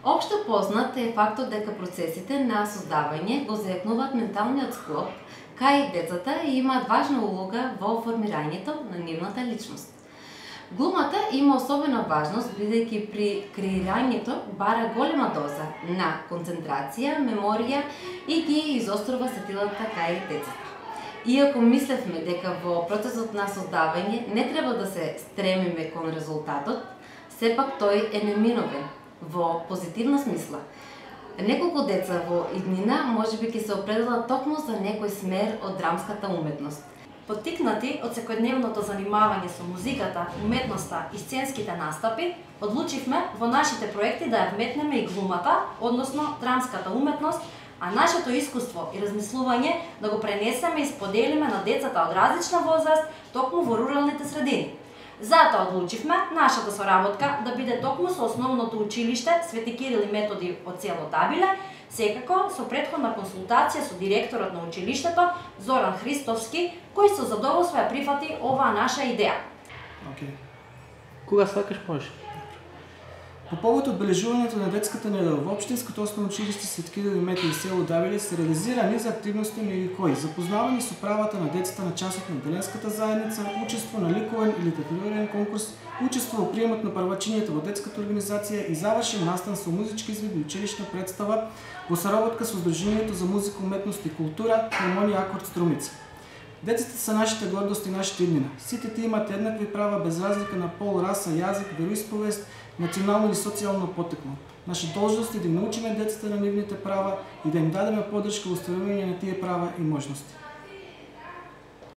Општо познат е фактот дека процесите на создавање го зајакнуваат менталниот склоп кај децата и имаат важна улога во формирањето на нивната личност. Глумата има особена важност бидејќи при креирањето бара голема доза на концентрација, меморија и ги изострува сетилата кај децата. Иако мислевме дека во процесот на создавање не треба да се стремиме кон резултатот, сепак тој е неминовен во позитивна смисла. Неколку деца во иднина можеби ќе се определат токму за некој смер од драмската уметност. Поттикнати од секојдневното занимавање со музиката, уметноста и сценските настапи, одлучивме во нашите проекти да ја вметнеме и глумата, односно драмската уметност, а нашето искуство и размислување да го пренесеме и споделиме на децата од различна возраст токму во руралните средини. Затоа одлучивме нашата соработка да биде токму со основното училиште Свети Кирил и Методи од село Табиле, секако со претходна консултација со директорот на училиштето Зоран Христовски, кој со задоволство ја прифати оваа наша идеја. Кога сакаш можеш? По повод одбележувањето на детската недела во Општинското основно училиште Свети Кирил и Методи село Табиле се реализира низ активности меѓу кои запознавање со правата на децата на часот на деленската заедница, учество на ликовен или литературен конкурс, учество во приемот на првачињата во детската организација и завршен настан со музички изведби и училишна представа во соработка со Сдруженијето за музика, уметност и култура Хармонија Акорд Струмица. Децата са нашите гордост и нашите иднина. Сите тие имаат еднакви права без разлика на пол, раса, јазик, вероисповест, национално или социјално потекло. Наша должност е да им научиме децата на нивните права и да им дадеме поддршка во остварување на тие права и можности.